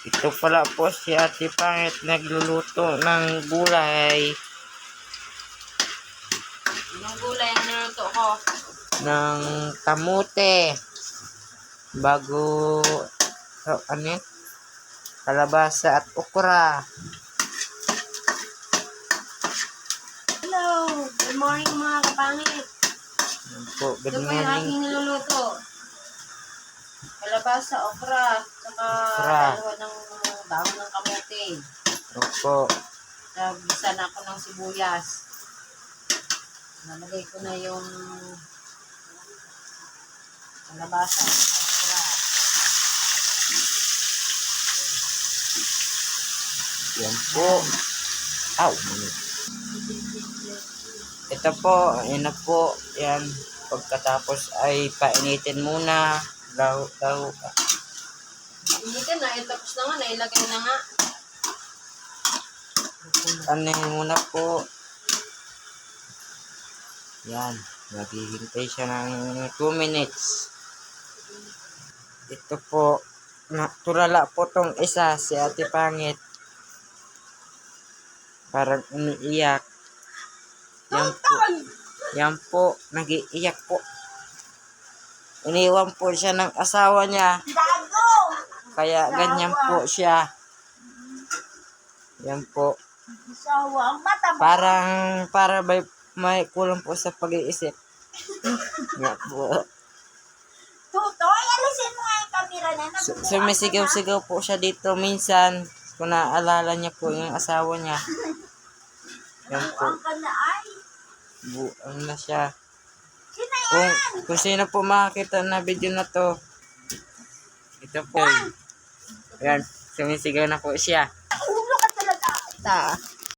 Ito pala po si Ate Pangit nagluluto ng gulay. Anong gulay ang niluto ko? Ng kamote. Bago, ano yun? Kalabasa at okra. Hello! Good morning mga kapangit. Yan po, good Ito po yung morning. aking niluluto. Kalabasa, okra, saka Okra. dalawa ng dahon ng kamote. Opo. Nagisa na ako ng sibuyas. Nalagay ko na yung kalabasa at okra. Yan po. Aw. Ito po, ayan na po. Yan. Pagkatapos ay painitin muna. Daw. Initin na, tapos na nga, nailagay na nga. Anin muna po. Yan. Maghihintay siya ng 2 minutes. Ito po. Tulala po tong isa, si Ate Pangit. Parang umiiyak. Yan po. Yan po. Nag-iiyak po. Iniwan po siya ng asawa niya. Kaya ganyan po siya. Yan po. Para may kulang po sa pag-iisip. Yan po. Tutoy, alisin mo nga yung camera na. Sumisigaw-sigaw po siya dito minsan. Kung naaalala niya po yung asawa niya. Yan po. Ang ka na ay. Buang na siya. Sino yan? Kung sino po makakita na video na to. Ito po. Yan. Sumisigaw na po siya. Ulo ka talaga. Ta.